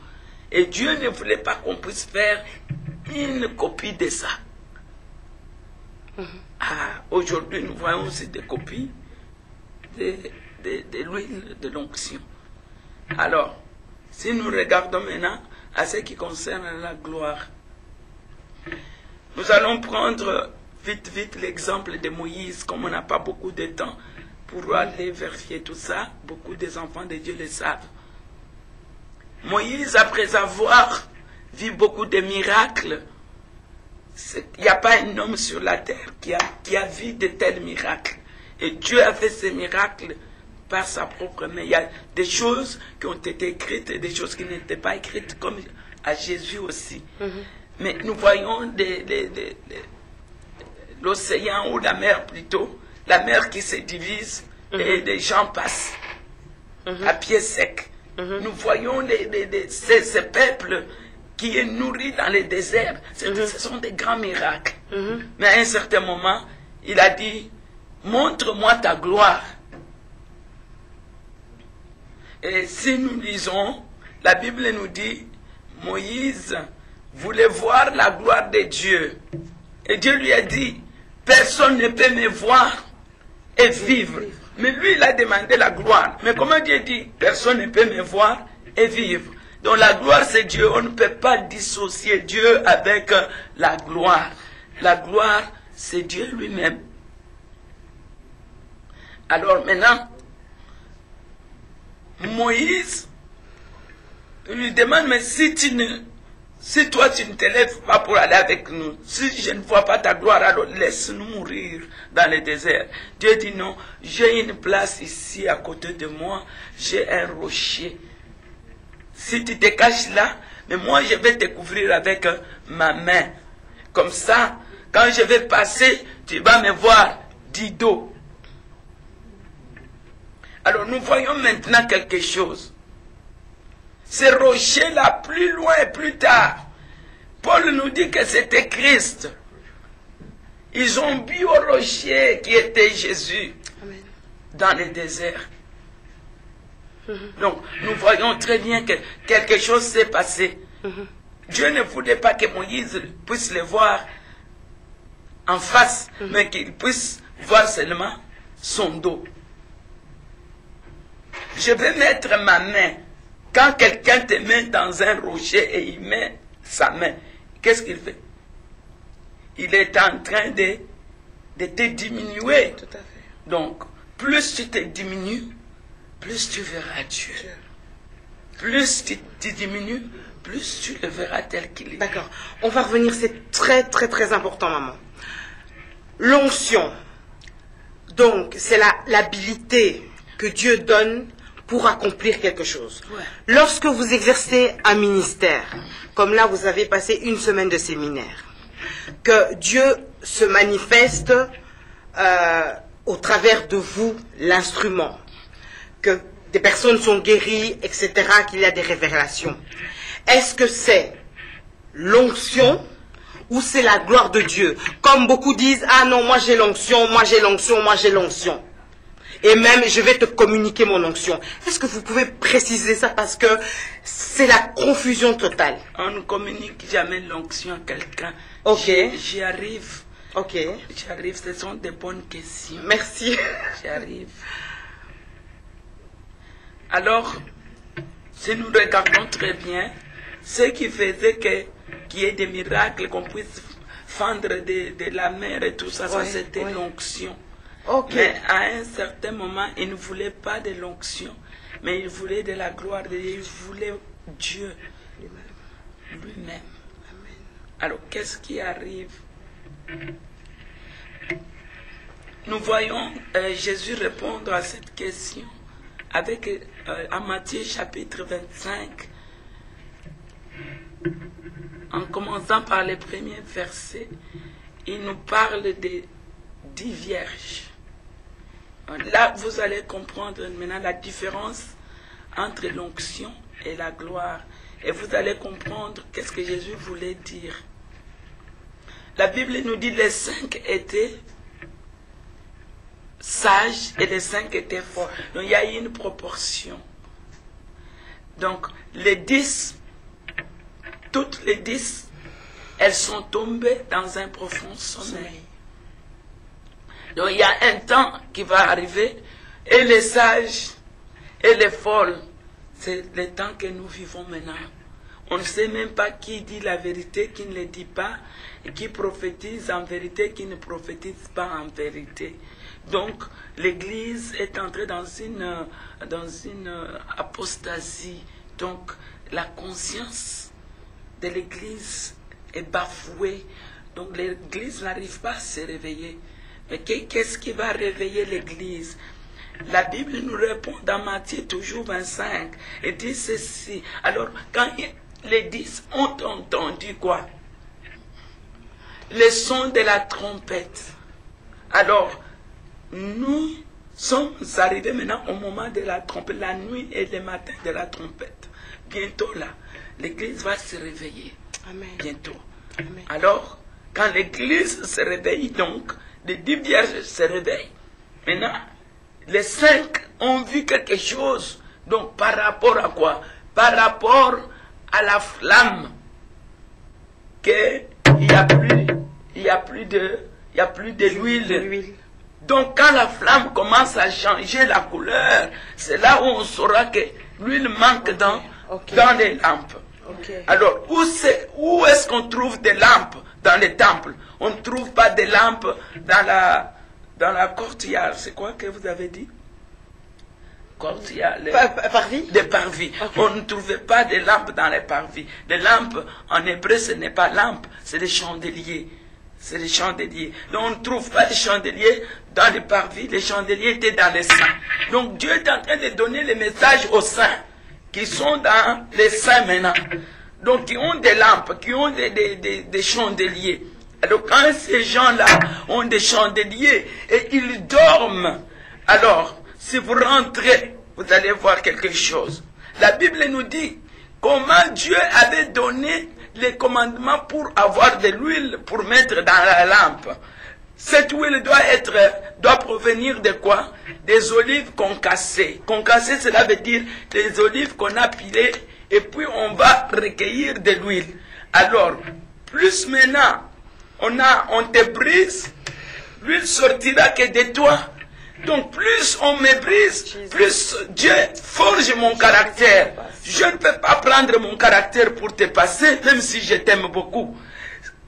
Et Dieu ne voulait pas qu'on puisse faire une copie de ça. Aujourd'hui, nous voyons aussi des copies de l'huile de l'onction. Alors, si nous regardons maintenant à ce qui concerne la gloire, nous allons prendre vite l'exemple de Moïse, comme on n'a pas beaucoup de temps pour aller vérifier tout ça. Beaucoup des enfants de Dieu le savent. Moïse, après avoir vu beaucoup de miracles, il n'y a pas un homme sur la terre qui a vu de tels miracles. Et Dieu a fait ces miracles par sa propre main. Il y a des choses qui ont été écrites et des choses qui n'étaient pas écrites, comme à Jésus aussi. Mais nous voyons l'océan ou la mer plutôt, la mer qui se divise et des gens passent à pied sec. Nous voyons ces peuples qui est nourri dans les déserts. Ce sont des grands miracles. Mais à un certain moment, il a dit, montre-moi ta gloire. Et si nous lisons, la Bible nous dit, Moïse voulait voir la gloire de Dieu. Et Dieu lui a dit, personne ne peut me voir et vivre. Mais lui, il a demandé la gloire. Mais comment Dieu dit, personne ne peut me voir et vivre. Donc la gloire, c'est Dieu. On ne peut pas dissocier Dieu avec la gloire. La gloire, c'est Dieu lui-même. Alors maintenant, Moïse lui demande, mais si toi tu ne te lèves pas pour aller avec nous, si je ne vois pas ta gloire, alors laisse-nous mourir dans le désert. Dieu dit non, j'ai une place ici à côté de moi, j'ai un rocher. Si tu te caches là, mais moi je vais te couvrir avec ma main. Comme ça, quand je vais passer, tu vas me voir du dos. Alors nous voyons maintenant quelque chose. Ce rocher-là, plus loin et plus tard, Paul nous dit que c'était Christ. Ils ont bu au rocher qui était Jésus. Amen. Dans le désert. Donc, nous voyons très bien que quelque chose s'est passé. Dieu ne voulait pas que Moïse puisse le voir en face, mais qu'il puisse voir seulement son dos. Je vais mettre ma main. Quand quelqu'un te met dans un rocher et il met sa main, qu'est-ce qu'il fait? Il est en train de te diminuer. Tout à fait. Donc, plus tu te diminues, plus tu verras Dieu. Plus tu te diminues, plus tu le verras tel qu'il est. D'accord. On va revenir, c'est très très très important, maman. L'onction, donc, c'est l'habilité que Dieu donne pour accomplir quelque chose. Ouais. Lorsque vous exercez un ministère, comme là vous avez passé une semaine de séminaire, que Dieu se manifeste au travers de vous, l'instrument, que des personnes sont guéries, etc., qu'il y a des révélations. Est-ce que c'est l'onction ou c'est la gloire de Dieu? Comme beaucoup disent, ah non, moi j'ai l'onction, moi j'ai l'onction, moi j'ai l'onction. Et même, je vais te communiquer mon onction. Est-ce que vous pouvez préciser ça? Parce que c'est la confusion totale. On ne communique jamais l'onction à quelqu'un. Ok. J'y arrive. Ok. J'y arrive. Ce sont des bonnes questions. Merci. J'y arrive. Alors, si nous regardons très bien, ce qui faisait qu'il y ait des miracles, qu'on puisse fendre de la mer et tout ça, Ouais, ça c'était ouais. l'onction. Ok. Mais à un certain moment, il ne voulait pas de l'onction, mais il voulait de la gloire de Dieu, il voulait Dieu lui-même. Alors, qu'est-ce qui arrive? Nous voyons Jésus répondre à cette question avec en Matthieu chapitre 25, en commençant par les premiers versets, il nous parle de 10 vierges. Là, vous allez comprendre maintenant la différence entre l'onction et la gloire. Et vous allez comprendre qu'est-ce que Jésus voulait dire. La Bible nous dit que les 5 étaient sages et les 5 étaient forts. Donc il y a une proportion. Donc les 10, toutes les 10, elles sont tombées dans un profond sommeil. Donc il y a un temps qui va arriver et les sages et les folles, c'est le temps que nous vivons maintenant. On ne sait même pas qui dit la vérité, qui ne le dit pas, et qui prophétise en vérité, qui ne prophétise pas en vérité. Donc l'Église est entrée dans une apostasie. Donc la conscience de l'Église est bafouée. Donc l'Église n'arrive pas à se réveiller. Mais qu'est-ce qui va réveiller l'Église? La Bible nous répond dans Matthieu toujours 25 et dit ceci. Alors, quand les 10 ont entendu quoi? Le son de la trompette. Alors, nous sommes arrivés maintenant au moment de la trompette, la nuit et le matin de la trompette. Bientôt là, l'Église va se réveiller. Amen. Bientôt. Amen. Alors, quand l'Église se réveille donc, les 10 vierges se réveillent. Maintenant, les 5 ont vu quelque chose. Donc, par rapport à quoi? Par rapport à la flamme. Qu'il n'y a plus de l'huile. Donc, quand la flamme commence à changer la couleur, c'est là où on saura que l'huile manque dans les lampes. Okay. Alors, où est-ce qu'on trouve des lampes dans les temples? On ne trouve pas de lampes dans la courtyard. C'est quoi que vous avez dit? Courtyard. Parvis? Des parvis. Okay. On ne trouvait pas de lampes dans les parvis. Les lampes, en hébreu, ce n'est pas lampe, c'est des chandeliers. C'est des chandeliers. Donc, on ne trouve pas de chandeliers dans les parvis. Les chandeliers étaient dans les saints. Donc, Dieu est en train de donner les messages aux saints qui sont dans les saints maintenant. Donc, qui ont des lampes, qui ont des chandeliers. Alors, quand ces gens-là ont des chandeliers et ils dorment, alors, si vous rentrez, vous allez voir quelque chose. La Bible nous dit comment Dieu avait donné les commandements pour avoir de l'huile pour mettre dans la lampe. Cette huile doit provenir de quoi? Des olives concassées. Concassées, cela veut dire des olives qu'on a pilées et puis on va recueillir de l'huile. Alors, plus maintenant, on te brise, l'huile sortira que de toi. Donc plus on me brise, plus Dieu forge mon caractère. Je ne peux pas prendre mon caractère pour te passer, même si je t'aime beaucoup.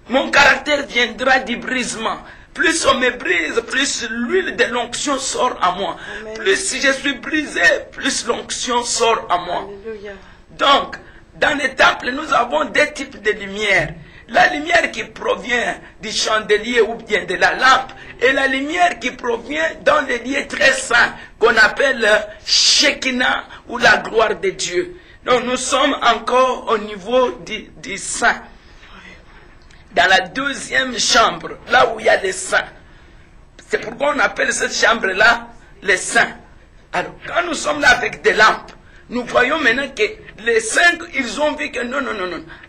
Mon caractère viendra du brisement. Plus on me brise, plus l'huile de l'onction sort à moi. Amen. Plus je suis brisé, plus l'onction sort à moi. Alléluia. Donc, dans les temples, nous avons deux types de lumière. La lumière qui provient du chandelier ou bien de la lampe, et la lumière qui provient dans les lieux très saints, qu'on appelle Shekinah ou la gloire de Dieu. Donc nous sommes encore au niveau du saint. Dans la deuxième chambre, là où il y a les saints. C'est pourquoi on appelle cette chambre-là les saints. Alors, quand nous sommes là avec des lampes, nous voyons maintenant que les saints, ils ont vu que non.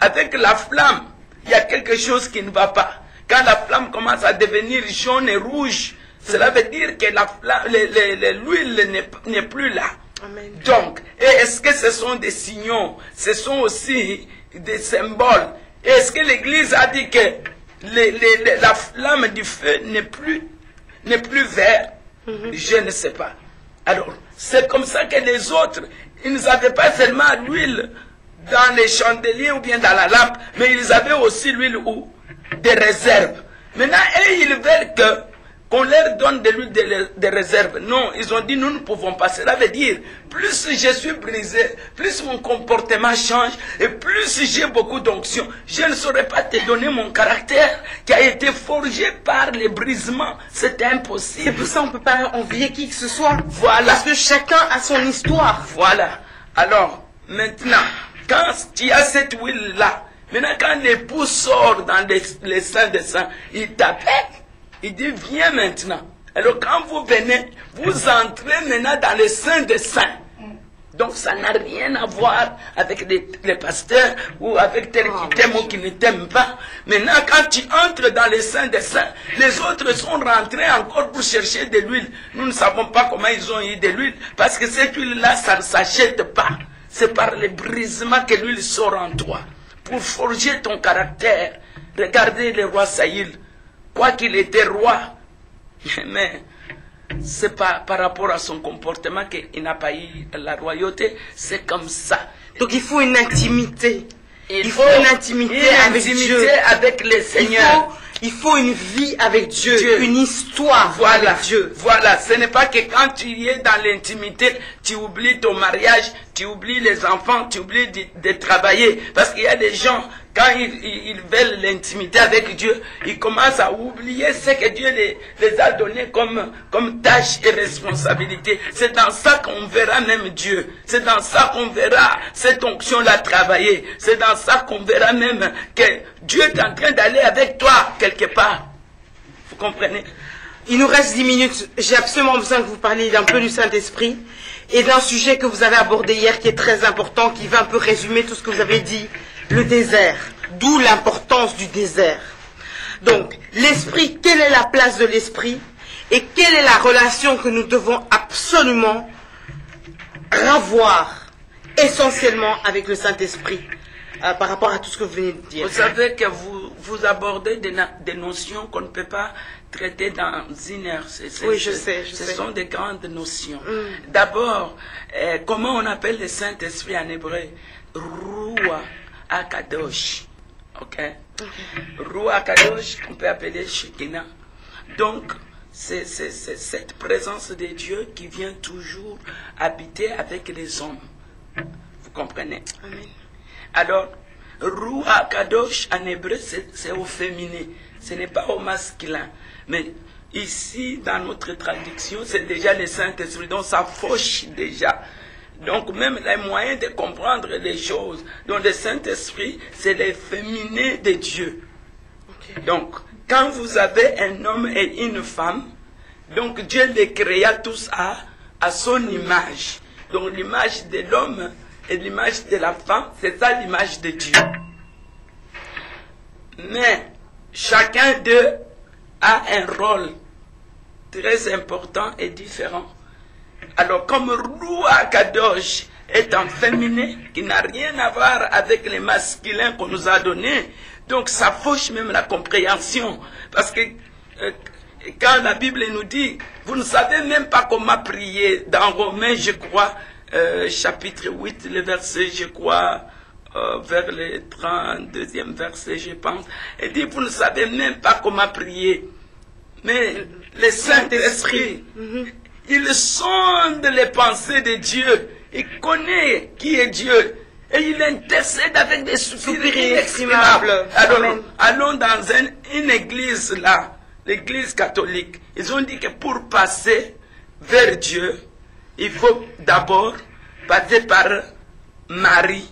Avec la flamme, il y a quelque chose qui ne va pas. Quand la flamme commence à devenir jaune et rouge, cela veut dire que l'huile n'est plus là. Amen. Donc, est-ce que ce sont des signaux? Ce sont aussi des symboles. Est-ce que l'Église a dit que la flamme du feu n'est plus verte? Je ne sais pas. Alors, c'est comme ça que les autres, ils n'avaient pas seulement l'huile dans les chandeliers ou bien dans la lampe, mais ils avaient aussi l'huile ou des réserves. Maintenant, ils veulent qu'on leur donne de l'huile de réserve. Non, ils ont dit nous ne pouvons pas. Cela veut dire, plus je suis brisé, plus mon comportement change, et plus j'ai beaucoup d'onction. Je ne saurais pas te donner mon caractère qui a été forgé par les brisements. C'est impossible. C'est pour ça qu'on ne peut pas envier qui que ce soit. Voilà. Parce que chacun a son histoire. Voilà. Alors, maintenant, quand tu as cette huile-là, maintenant quand l'époux sort dans les saints des saints, il t'appelle. Il dit, viens maintenant. Alors quand vous venez, vous entrez maintenant dans les saints des saints. Donc ça n'a rien à voir avec les pasteurs ou avec tel qui t'aime ou qui ne t'aime pas. Maintenant quand tu entres dans les saints des saints, les autres sont rentrés encore pour chercher de l'huile. Nous ne savons pas comment ils ont eu de l'huile, parce que cette huile-là, ça ne s'achète pas. C'est par le brisement que l'huile sort en toi. Pour forger ton caractère. Regardez le roi Saïl. Quoi qu'il était roi, mais c'est pas par rapport à son comportement qu'il n'a pas eu la royauté, c'est comme ça. Donc il faut une intimité. Il faut une intimité avec Dieu, avec le Seigneur. Il faut une vie avec Dieu, une histoire avec Dieu. Voilà, ce n'est pas que quand tu es dans l'intimité, tu oublies ton mariage, tu oublies les enfants, tu oublies de travailler. Parce qu'il y a des gens, quand ils veulent l'intimité avec Dieu, ils commencent à oublier ce que Dieu les a donné comme tâche et responsabilité. C'est dans ça qu'on verra même Dieu. C'est dans ça qu'on verra cette onction-là travailler. C'est dans ça qu'on verra même que Dieu est en train d'aller avec toi quelque part. Vous comprenez? Il nous reste 10 minutes. J'ai absolument besoin que vous parliez d'un peu du Saint-Esprit et d'un sujet que vous avez abordé hier qui est très important, qui va un peu résumer tout ce que vous avez dit. Le désert, d'où l'importance du désert. Donc, l'esprit, quelle est la place de l'esprit et quelle est la relation que nous devons absolument avoir essentiellement avec le Saint-Esprit par rapport à tout ce que vous venez de dire. Vous savez que vous abordez des notions qu'on ne peut pas traiter dans une heure. Oui, je sais. Ce sont des grandes notions. D'abord, comment on appelle le Saint-Esprit en hébreu? Ruach Akadosh. Ok? Ruach Akadosh, qu'on peut appeler Shekinah. Donc, c'est cette présence de Dieu qui vient toujours habiter avec les hommes. Vous comprenez? Amen. Alors, Ruach Kadosh en hébreu, c'est au féminin, ce n'est pas au masculin. Mais ici, dans notre traduction, c'est déjà le Saint-Esprit, donc ça fauche déjà. Donc même les moyens de comprendre les choses. Donc le Saint-Esprit, c'est le féminin de Dieu. Okay. Donc, quand vous avez un homme et une femme, donc Dieu les créa tous à son image. Donc l'image de l'homme et l'image de la femme, c'est ça l'image de Dieu. Mais chacun d'eux a un rôle très important et différent. Alors comme Ruach Kadosh est en féminin, qui n'a rien à voir avec les masculins qu'on nous a donnés. Donc ça fauche même la compréhension. Parce que quand la Bible nous dit, vous ne savez même pas comment prier, dans Romains, je crois, chapitre 8, le verset, je crois, vers le 32e verset, je pense, et dit, vous ne savez même pas comment prier. Mais le Saint-Esprit, il sonde les pensées de Dieu, il connaît qui est Dieu, et il intercède avec des soupirs inexprimables. Allons dans une église là, l'église catholique, ils ont dit que pour passer vers Dieu, il faut d'abord passer par Marie,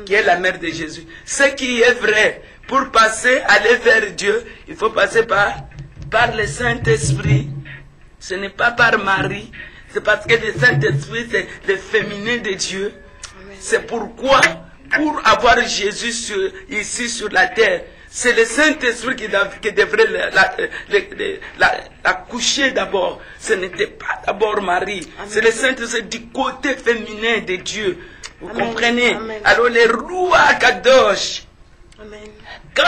qui est la mère de Jésus. Ce qui est vrai, pour passer, aller vers Dieu, il faut passer par le Saint-Esprit. Ce n'est pas par Marie, c'est parce que le Saint-Esprit, c'est le féminin de Dieu. C'est pourquoi, pour avoir Jésus ici sur la terre, c'est le Saint-Esprit qui devrait la coucher d'abord. Ce n'était pas d'abord Marie. C'est le Saint-Esprit du côté féminin de Dieu. Vous comprenez? Alors les Roua Kadosh, quand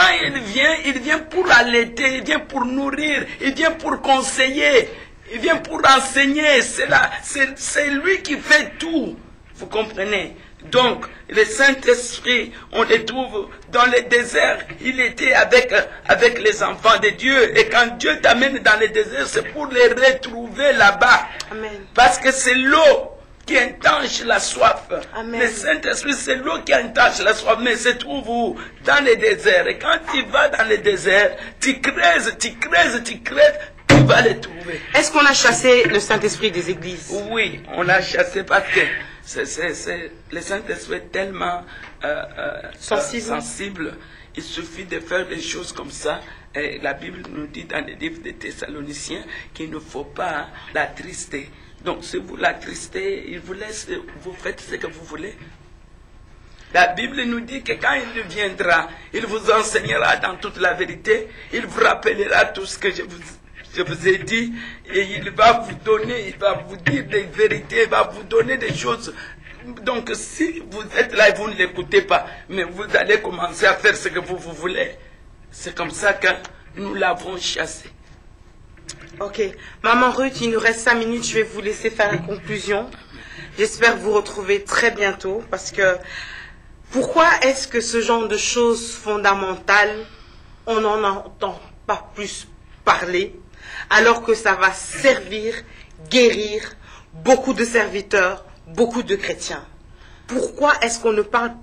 il vient pour allaiter, il vient pour nourrir, il vient pour conseiller, il vient pour enseigner. C'est lui qui fait tout. Vous comprenez? Donc, le Saint-Esprit, on le trouve dans le désert. Il était avec les enfants de Dieu. Et quand Dieu t'amène dans le désert, c'est pour les retrouver là-bas. Parce que c'est l'eau qui étanche la soif. Le Saint-Esprit, c'est l'eau qui étanche la soif. Mais se trouve où? Dans le désert. Et quand tu vas dans le désert, tu creuses, tu vas le trouver. Est-ce qu'on a chassé le Saint-Esprit des églises? Oui, on l'a chassé parce que le Saint-Esprit est tellement sensible. Il suffit de faire des choses comme ça. Et la Bible nous dit dans le livre des Thessaloniciens qu'il ne faut pas l'attrister. Donc si vous l'attristez, il vous laisse, vous faites ce que vous voulez. La Bible nous dit que quand il viendra, il vous enseignera dans toute la vérité. Il vous rappellera tout ce que je vous ai dit, et il va vous donner, il va vous dire des vérités, il va vous donner des choses. Donc si vous êtes là et vous ne l'écoutez pas, mais vous allez commencer à faire ce que vous voulez. C'est comme ça que nous l'avons chassé. Ok. Maman Ruth, il nous reste 5 minutes, je vais vous laisser faire la conclusion. J'espère vous retrouver très bientôt, parce que pourquoi est-ce que ce genre de choses fondamentales, on n'en entend pas plus parler, alors que ça va servir, guérir beaucoup de serviteurs, beaucoup de chrétiens? Pourquoi est-ce qu'on ne parle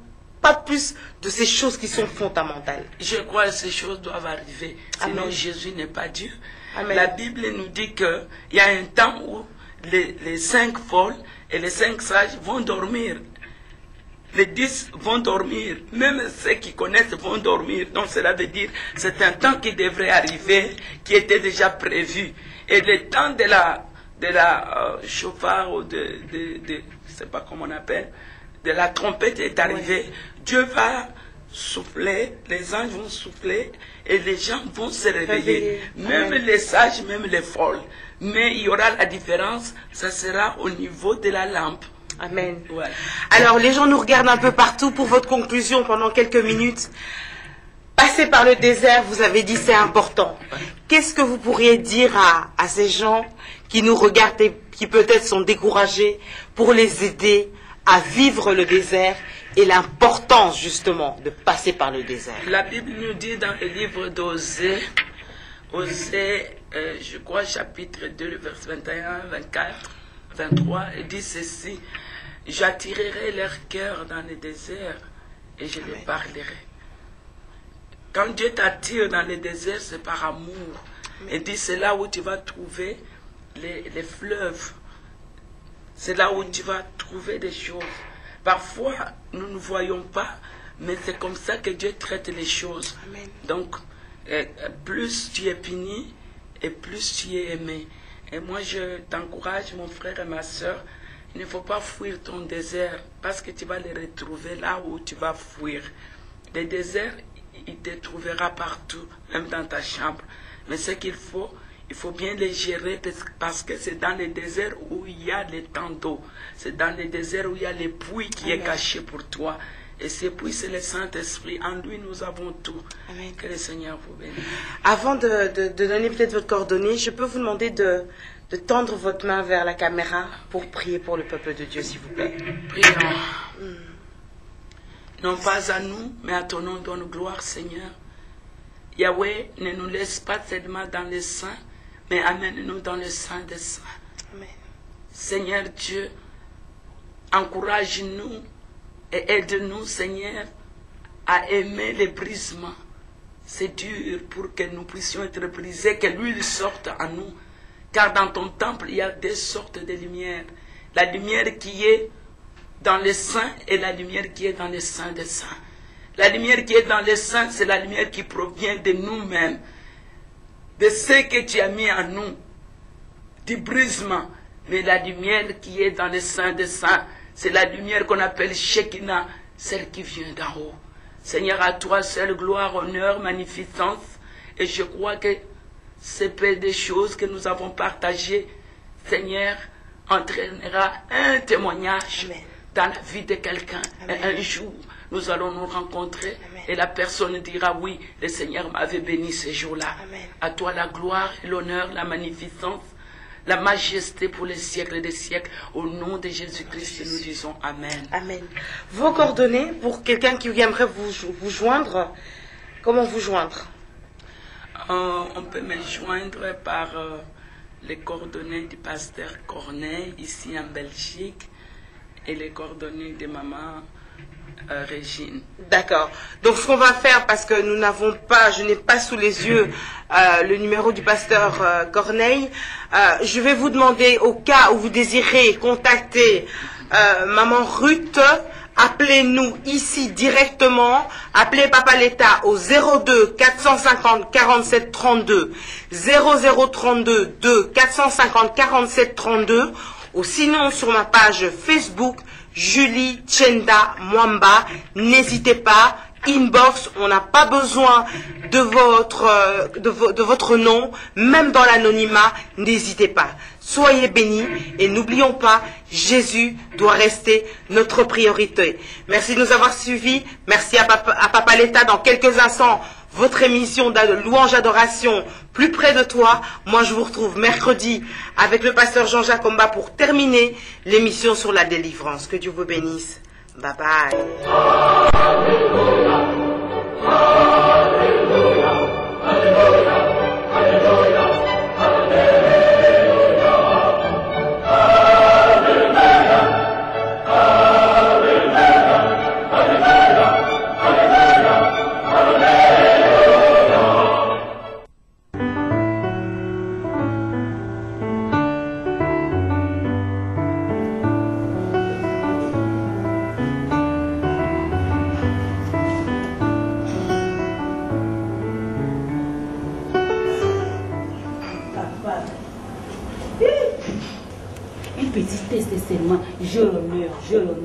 pas plus de ces choses qui sont fondamentales? Je crois que ces choses doivent arriver. Sinon, Amen. Jésus n'est pas Dieu. Amen. La Bible nous dit qu'il y a un temps où les 5 folles et les 5 sages vont dormir. Les 10 vont dormir. Même ceux qui connaissent vont dormir. Donc cela veut dire que c'est un temps qui devrait arriver, qui était déjà prévu. Et le temps de la chauffard ou je ne sais pas comment on appelle, de la trompette est arrivé. Oui. Dieu va souffler, les anges vont souffler et les gens vont se réveiller. Même les sages, même les folles. Mais il y aura la différence, ça sera au niveau de la lampe. Amen. Ouais. Alors, les gens nous regardent un peu partout pour votre conclusion pendant quelques minutes. Passer par le désert, vous avez dit, c'est important. Qu'est-ce que vous pourriez dire à ces gens qui nous regardent et qui peut-être sont découragés pour les aider à vivre le désert et l'importance justement de passer par le désert? La Bible nous dit dans le livre d'Osée, je crois chapitre 2, verset 21, 24, 23, il dit ceci: j'attirerai leur cœur dans le désert et je les parlerai. Quand Dieu t'attire dans le désert, c'est par amour. Il dit c'est là où tu vas trouver les fleuves. C'est là où tu vas trouver des choses. Parfois, nous ne voyons pas, mais c'est comme ça que Dieu traite les choses. Amen. Donc, plus tu es puni et plus tu es aimé. Et moi, je t'encourage, mon frère et ma soeur, il ne faut pas fuir ton désert parce que tu vas les retrouver là où tu vas fuir. Le désert, il te trouvera partout, même dans ta chambre. Mais ce qu'il faut, il faut bien les gérer parce que c'est dans les déserts où il y a les temps d'eau. C'est dans les déserts où il y a les puits qui est caché pour toi. Et ces puits, c'est le Saint-Esprit. En lui, nous avons tout. Amen. Que le Seigneur vous bénisse. Avant de donner peut-être votre coordonnée, je peux vous demander de tendre votre main vers la caméra pour prier pour le peuple de Dieu, s'il vous plaît. Prions. Non pas à nous, mais à ton nom donne gloire, Seigneur. Yahweh, ne nous laisse pas seulement dans les saints, mais amène-nous dans le saint des saints. Amen. Seigneur Dieu, encourage-nous et aide-nous, Seigneur, à aimer les brisements. C'est dur pour que nous puissions être brisés, que l'huile sorte en nous. Car dans ton temple, il y a deux sortes de lumière. La lumière qui est dans les saints et la lumière qui est dans les saints des saints. La lumière qui est dans les saints, c'est la lumière qui provient de nous-mêmes, de ce que tu as mis en nous, du brisement. Mais la lumière qui est dans les saints des saints, c'est la lumière qu'on appelle Shekinah, celle qui vient d'en haut. Seigneur, à toi seule gloire, honneur, magnificence. Et je crois que ces peu de choses que nous avons partagées, Seigneur, entraînera un témoignage dans la vie de quelqu'un. Et un jour, nous allons nous rencontrer. Amen. Et la personne dira, oui, le Seigneur m'avait béni ce jour-là. À toi la gloire, l'honneur, la magnificence, la majesté pour les siècles des siècles. Au nom de Jésus-Christ, nous disons Amen. Amen. Vos coordonnées pour quelqu'un qui aimerait vous joindre, comment vous joindre? On peut me joindre par les coordonnées du pasteur Corneille, ici en Belgique, et les coordonnées de maman Régine. D'accord. Donc ce qu'on va faire, parce que nous n'avons pas, je n'ai pas sous les yeux le numéro du pasteur Corneille, je vais vous demander, au cas où vous désirez contacter maman Ruth, appelez-nous ici directement, appelez Papa l'État au 02 450 47 32, 0032 2 450 47 32, ou sinon sur ma page Facebook, Julie Tchenda Mwamba. N'hésitez pas, inbox, on n'a pas besoin de votre nom, même dans l'anonymat, n'hésitez pas. Soyez bénis et n'oublions pas, Jésus doit rester notre priorité. Merci de nous avoir suivis, merci à Papa l'État. Dans quelques instants, votre émission de louange adoration plus près de toi. Moi, je vous retrouve mercredi avec le pasteur Jean-Jacques Omba pour terminer l'émission sur la délivrance. Que Dieu vous bénisse. Bye bye. Alléluia. Alléluia. Alléluia. Alléluia. Une petite test seulement, je l'honneur, je l'honneur.